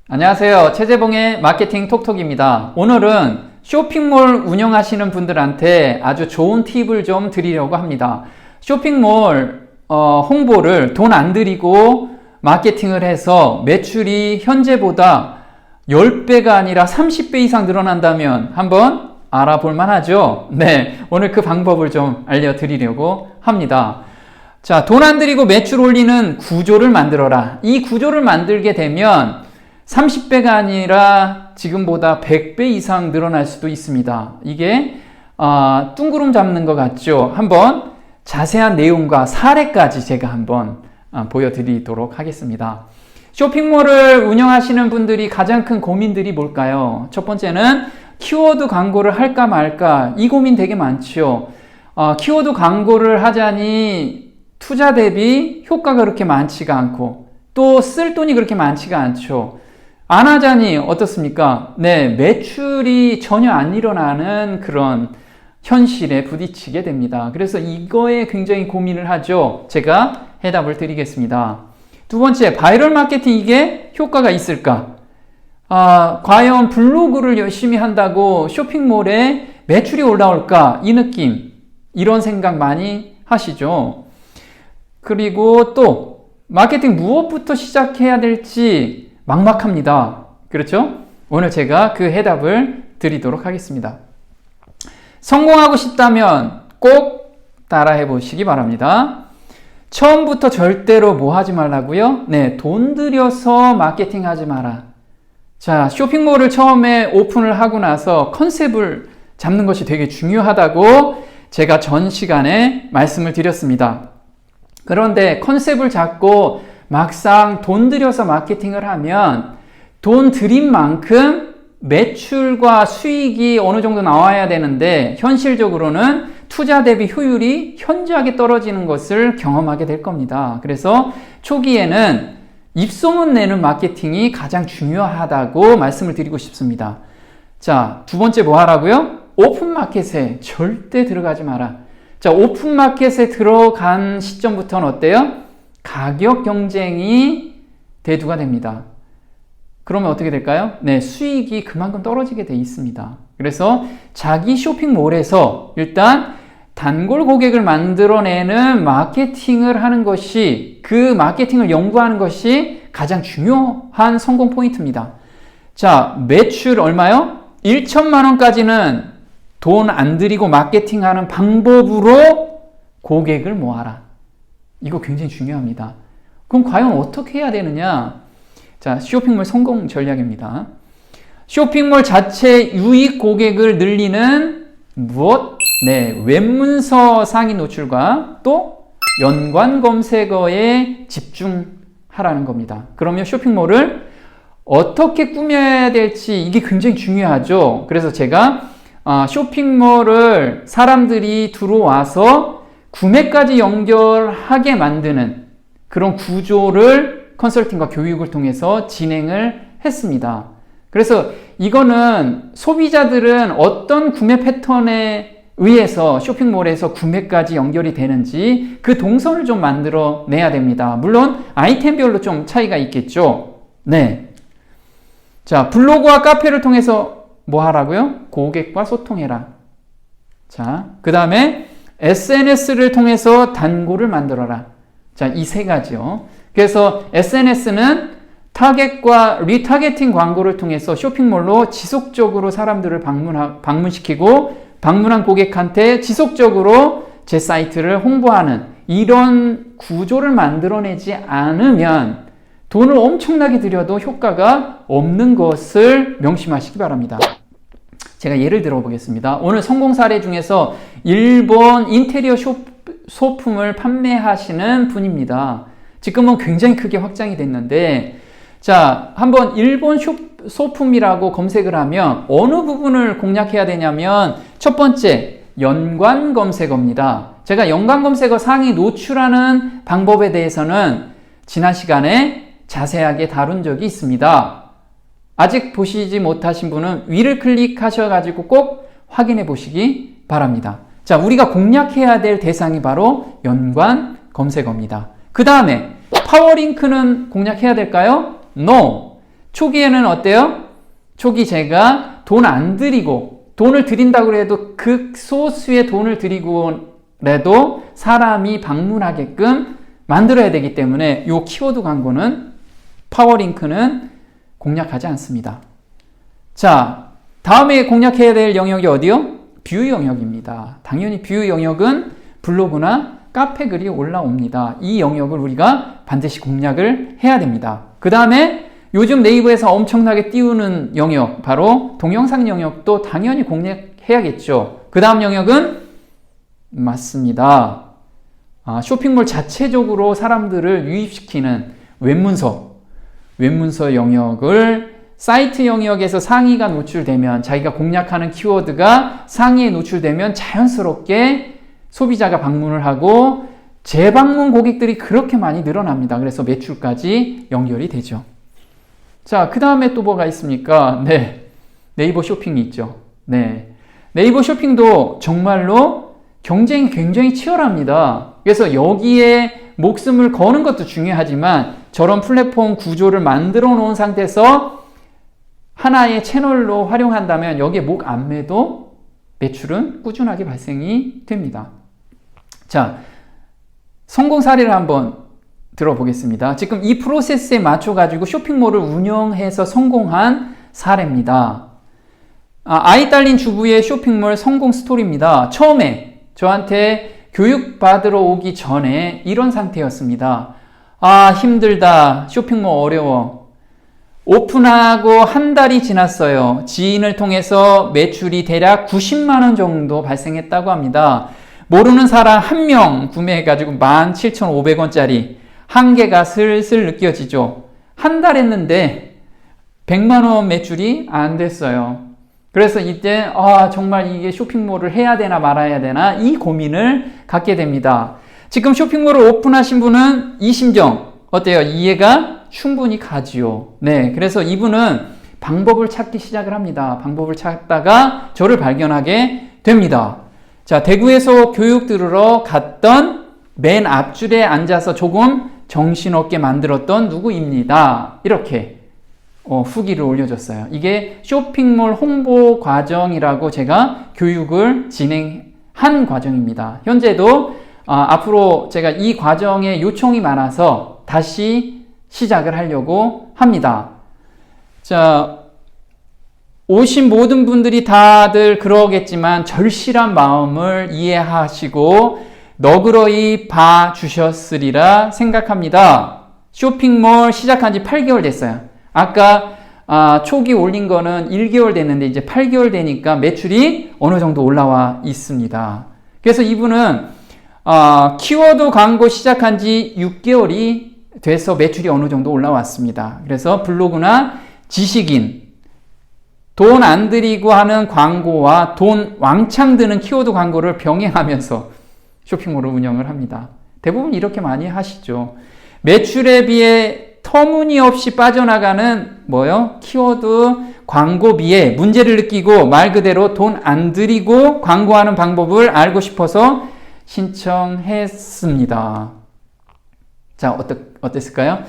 안녕하세요. 최재봉의 마케팅 톡톡입니다. 오늘은 쇼핑몰 운영하시는 분들한테 아주 좋은 팁을 좀 드리려고 합니다. 쇼핑몰 홍보를 돈 안 들이고 마케팅을 해서 매출이 현재보다 10배가 아니라 30배 이상 늘어난다면 한번 알아볼 만하죠? 네, 오늘 그 방법을 좀 알려드리려고 합니다. 자, 돈 안 들이고 매출 올리는 구조를 만들어라. 이 구조를 만들게 되면 30배가 아니라 지금보다 100배 이상 늘어날 수도 있습니다. 이게 뚱구름 잡는 것 같죠? 한번 자세한 내용과 사례까지 제가 한번 보여드리도록 하겠습니다. 쇼핑몰을 운영하시는 분들이 가장 큰 고민들이 뭘까요? 첫 번째는 키워드 광고를 할까 말까, 이 고민 되게 많죠. 키워드 광고를 하자니 투자 대비 효과가 그렇게 많지가 않고 또 쓸 돈이 그렇게 많지가 않죠. 안 하자니 어떻습니까? 네, 매출이 전혀 안 일어나는 그런 현실에 부딪히게 됩니다. 그래서 이거에 굉장히 고민을 하죠. 제가 해답을 드리겠습니다. 두 번째, 바이럴 마케팅, 이게 효과가 있을까? 과연 블로그를 열심히 한다고 쇼핑몰에 매출이 올라올까? 이 느낌, 이런 생각 많이 하시죠. 그리고 또 마케팅 무엇부터 시작해야 될지 막막합니다. 그렇죠? 오늘 제가 그 해답을 드리도록 하겠습니다. 성공하고 싶다면 꼭 따라해 보시기 바랍니다. 처음부터 절대로 뭐 하지 말라고요? 네, 돈 들여서 마케팅 하지 마라. 자, 쇼핑몰을 처음에 오픈을 하고 나서 컨셉을 잡는 것이 되게 중요하다고 제가 전 시간에 말씀을 드렸습니다. 그런데 컨셉을 잡고 막상 돈 들여서 마케팅을 하면 돈 들인 만큼 매출과 수익이 어느 정도 나와야 되는데 현실적으로는 투자 대비 효율이 현저하게 떨어지는 것을 경험하게 될 겁니다. 그래서 초기에는 입소문 내는 마케팅이 가장 중요하다고 말씀을 드리고 싶습니다. 자, 두 번째 뭐 하라고요? 오픈마켓에 절대 들어가지 마라. 자, 오픈마켓에 들어간 시점부터는 어때요? 가격 경쟁이 대두가 됩니다. 그러면 어떻게 될까요? 네, 수익이 그만큼 떨어지게 돼 있습니다. 그래서 자기 쇼핑몰에서 일단 단골 고객을 만들어내는 마케팅을 하는 것이, 그 마케팅을 연구하는 것이 가장 중요한 성공 포인트입니다. 자, 매출 얼마요? 1천만 원까지는 돈 안 들이고 마케팅하는 방법으로 고객을 모아라. 이거 굉장히 중요합니다. 그럼 과연 어떻게 해야 되느냐? 자, 쇼핑몰 성공 전략입니다. 쇼핑몰 자체 유입 고객을 늘리는 무엇? 네, 웹문서 상위 노출과 또 연관 검색어에 집중하라는 겁니다. 그러면 쇼핑몰을 어떻게 꾸며야 될지 이게 굉장히 중요하죠. 그래서 제가 쇼핑몰을 사람들이 들어와서 구매까지 연결하게 만드는 그런 구조를 컨설팅과 교육을 통해서 진행을 했습니다. 그래서 이거는 소비자들은 어떤 구매 패턴에 의해서 쇼핑몰에서 구매까지 연결이 되는지 그 동선을 좀 만들어 내야 됩니다. 물론 아이템별로 좀 차이가 있겠죠. 네. 자, 블로그와 카페를 통해서 뭐 하라고요? 고객과 소통해라. 자, 그 다음에 SNS를 통해서 단골을 만들어라. 자, 이 세 가지요. 그래서 SNS는 타겟과 리타겟팅 광고를 통해서 쇼핑몰로 지속적으로 사람들을 방문시키고 방문한 고객한테 지속적으로 제 사이트를 홍보하는 이런 구조를 만들어내지 않으면 돈을 엄청나게 들여도 효과가 없는 것을 명심하시기 바랍니다. 제가 예를 들어 보겠습니다. 오늘 성공 사례 중에서 일본 인테리어 소품을 판매하시는 분입니다. 지금은 굉장히 크게 확장이 됐는데, 자, 한번 일본 소품이라고 검색을 하면 어느 부분을 공략해야 되냐면 첫 번째, 연관 검색어입니다. 제가 연관 검색어 상위 노출하는 방법에 대해서는 지난 시간에 자세하게 다룬 적이 있습니다. 아직 보시지 못하신 분은 위를 클릭하셔가지고 꼭 확인해 보시기 바랍니다. 자, 우리가 공략해야 될 대상이 바로 연관 검색어입니다. 그 다음에 파워링크는 공략해야 될까요? No. 초기에는 어때요? 초기 제가 돈 안 들이고, 돈을 드린다고 해도 극소수의 돈을 드리고라도 사람이 방문하게끔 만들어야 되기 때문에 이 키워드 광고는, 파워링크는 공략하지 않습니다. 자, 다음에 공략해야 될 영역이 어디요? 뷰 영역입니다. 당연히 뷰 영역은 블로그나 카페 글이 올라옵니다. 이 영역을 우리가 반드시 공략을 해야 됩니다. 그 다음에 요즘 네이버에서 엄청나게 띄우는 영역, 바로 동영상 영역도 당연히 공략해야겠죠. 그 다음 영역은 맞습니다. 쇼핑몰 자체적으로 사람들을 유입시키는 웹문서 영역을 사이트 영역에서 상위가 노출되면, 자기가 공략하는 키워드가 상위에 노출되면 자연스럽게 소비자가 방문을 하고 재방문 고객들이 그렇게 많이 늘어납니다. 그래서 매출까지 연결이 되죠. 자, 그 다음에 또 뭐가 있습니까? 네, 네이버 쇼핑이 있죠. 네, 네이버 쇼핑도 정말로 경쟁이 굉장히 치열합니다. 그래서 여기에 목숨을 거는 것도 중요하지만 저런 플랫폼 구조를 만들어 놓은 상태에서 하나의 채널로 활용한다면 여기에 목 안 매도 매출은 꾸준하게 발생이 됩니다. 자, 성공 사례를 한번 들어보겠습니다. 지금 이 프로세스에 맞춰가지고 쇼핑몰을 운영해서 성공한 사례입니다. 아이 딸린 주부의 쇼핑몰 성공 스토리입니다. 처음에 저한테 교육받으러 오기 전에 이런 상태였습니다. 힘들다. 쇼핑몰 어려워. 오픈하고 한 달이 지났어요. 지인을 통해서 매출이 대략 90만 원 정도 발생했다고 합니다. 모르는 사람 한 명 구매해가지고 17,500원짜리 한계가 슬슬 느껴지죠. 한 달 했는데 100만 원 매출이 안 됐어요. 그래서 이때 정말 이게 쇼핑몰을 해야 되나 말아야 되나 이 고민을 갖게 됩니다. 지금 쇼핑몰을 오픈하신 분은 이 심정 어때요? 이해가 충분히 가지요. 네, 그래서 이분은 방법을 찾기 시작을 합니다. 방법을 찾다가 저를 발견하게 됩니다. 자, 대구에서 교육 들으러 갔던 맨 앞줄에 앉아서 조금 정신없게 만들었던 누구입니다. 이렇게 후기를 올려줬어요. 이게 쇼핑몰 홍보 과정이라고 제가 교육을 진행한 과정입니다. 현재도 앞으로 제가 이 과정에 요청이 많아서 다시 시작을 하려고 합니다. 자, 오신 모든 분들이 다들 그러겠지만 절실한 마음을 이해하시고 너그러이 봐주셨으리라 생각합니다. 쇼핑몰 시작한 지 8개월 됐어요. 아까 초기 올린 거는 1개월 됐는데 이제 8개월 되니까 매출이 어느 정도 올라와 있습니다. 그래서 이분은 키워드 광고 시작한 지 6개월이 돼서 매출이 어느 정도 올라왔습니다. 그래서 블로그나 지식인, 돈 안 들이고 하는 광고와 돈 왕창 드는 키워드 광고를 병행하면서 쇼핑몰을 운영을 합니다. 대부분 이렇게 많이 하시죠. 매출에 비해 터무니없이 빠져나가는 키워드 광고비에 문제를 느끼고 말 그대로 돈 안 들이고 광고하는 방법을 알고 싶어서 신청했습니다. 자, 어땠을까요?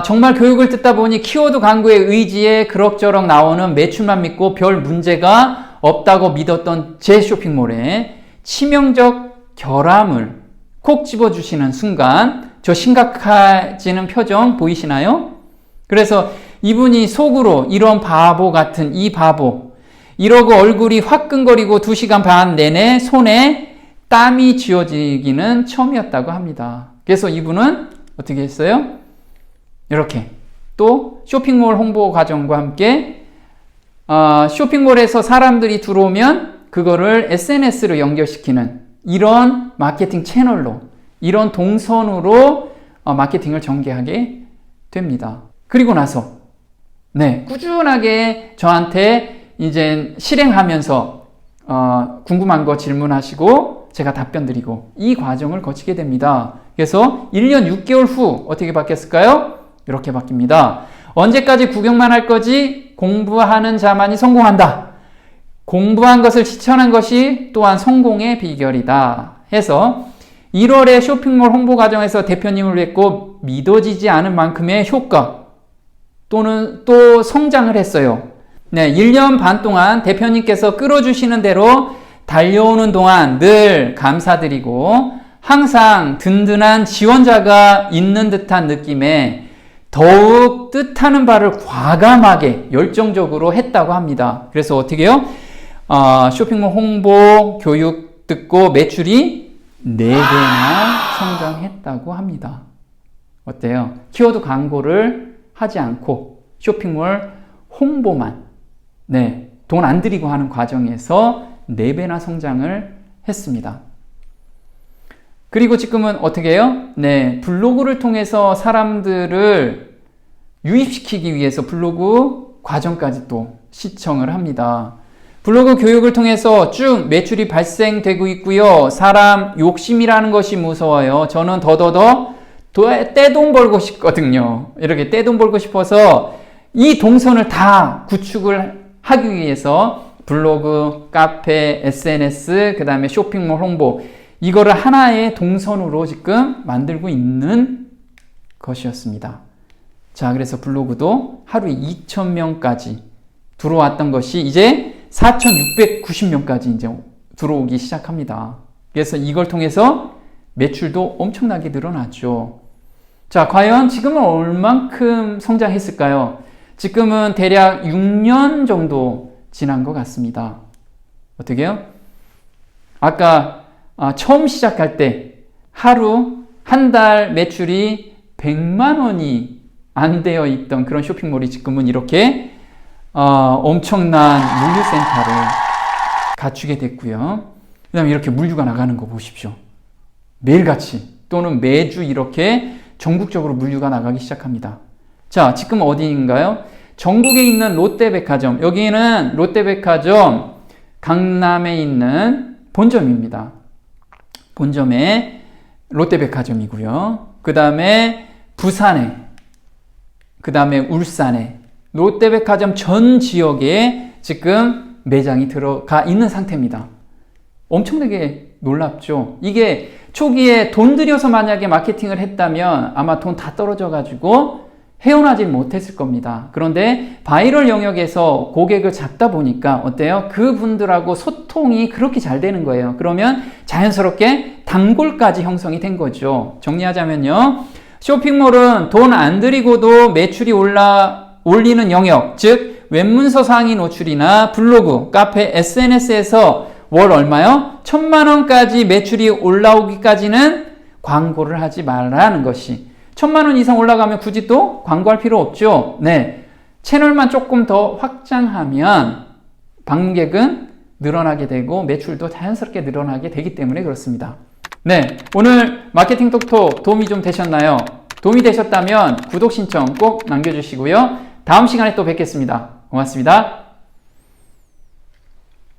정말 교육을 듣다 보니 키워드 광고의 의지에 그럭저럭 나오는 매출만 믿고 별 문제가 없다고 믿었던 제 쇼핑몰에 치명적 결함을 콕 집어주시는 순간 저 심각해지는 표정 보이시나요? 그래서 이분이 속으로 이런 바보 같은 이 바보 이러고 얼굴이 화끈거리고 2시간 반 내내 손에 땀이 쥐어지기는 처음이었다고 합니다. 그래서 이분은 어떻게 했어요? 이렇게 또 쇼핑몰 홍보 과정과 함께 쇼핑몰에서 사람들이 들어오면 그거를 SNS로 연결시키는 이런 마케팅 채널로, 이런 동선으로 마케팅을 전개하게 됩니다. 그리고 나서 꾸준하게 저한테 이제 실행하면서 궁금한 거 질문하시고 제가 답변 드리고 이 과정을 거치게 됩니다. 그래서 1년 6개월 후 어떻게 바뀌었을까요? 이렇게 바뀝니다. 언제까지 구경만 할 거지? 공부하는 자만이 성공한다. 공부한 것을 실천한 것이 또한 성공의 비결이다. 해서 1월에 쇼핑몰 홍보 과정에서 대표님을 뵙고 믿어지지 않은 만큼의 효과, 또는 또 성장을 했어요. 네, 1년 반 동안 대표님께서 끌어주시는 대로 달려오는 동안 늘 감사드리고 항상 든든한 지원자가 있는 듯한 느낌에 더욱 뜻하는 바를 과감하게 열정적으로 했다고 합니다. 그래서 어떻게 해요? 쇼핑몰 홍보, 교육 듣고 매출이 4배나 성장했다고 합니다. 어때요? 키워드 광고를 하지 않고 쇼핑몰 홍보만, 네, 돈 안 들이고 하는 과정에서 4배나 성장을 했습니다. 그리고 지금은 어떻게 해요? 네, 블로그를 통해서 사람들을 유입시키기 위해서 블로그 과정까지 또 시청을 합니다. 블로그 교육을 통해서 쭉 매출이 발생되고 있고요. 사람 욕심이라는 것이 무서워요. 저는 더더더 떼돈 벌고 싶거든요. 이렇게 떼돈 벌고 싶어서 이 동선을 다 구축을 하기 위해서 블로그, 카페, SNS, 그 다음에 쇼핑몰 홍보, 이거를 하나의 동선으로 지금 만들고 있는 것이었습니다. 자, 그래서 블로그도 하루에 2,000명까지 들어왔던 것이 이제 4,690명까지 이제 들어오기 시작합니다. 그래서 이걸 통해서 매출도 엄청나게 늘어났죠. 자, 과연 지금은 얼만큼 성장했을까요? 지금은 대략 6년 정도 지난 것 같습니다. 어떻게 해요? 아까 처음 시작할 때 하루 한 달 매출이 100만 원이 안 되어 있던 그런 쇼핑몰이 지금은 이렇게 엄청난 물류센터를 갖추게 됐고요. 그 다음에 이렇게 물류가 나가는 거 보십시오. 매일같이 또는 매주 이렇게 전국적으로 물류가 나가기 시작합니다. 자, 지금 어디인가요? 전국에 있는 롯데백화점, 여기는 롯데백화점 강남에 있는 본점입니다. 본점에 롯데백화점이고요. 그 다음에 부산에, 그 다음에 울산에 롯데백화점 전 지역에 지금 매장이 들어가 있는 상태입니다. 엄청나게 놀랍죠? 이게 초기에 돈 들여서 만약에 마케팅을 했다면 아마 돈 다 떨어져 가지고 헤어나지 못했을 겁니다. 그런데 바이럴 영역에서 고객을 잡다 보니까 어때요? 그분들하고 소통이 그렇게 잘 되는 거예요. 그러면 자연스럽게 단골까지 형성이 된 거죠. 정리하자면요. 쇼핑몰은 돈 안 들이고도 매출이 올리는 영역, 즉 웹문서 상위 노출이나 블로그, 카페, SNS에서 월 얼마요? 1,000만 원까지 매출이 올라오기까지는 광고를 하지 말라는 것이, 1,000만 원 이상 올라가면 굳이 또 광고할 필요 없죠. 네, 채널만 조금 더 확장하면 방문객은 늘어나게 되고 매출도 자연스럽게 늘어나게 되기 때문에 그렇습니다. 네, 오늘 마케팅 톡톡 도움이 좀 되셨나요? 도움이 되셨다면 구독 신청 꼭 남겨주시고요. 다음 시간에 또 뵙겠습니다. 고맙습니다.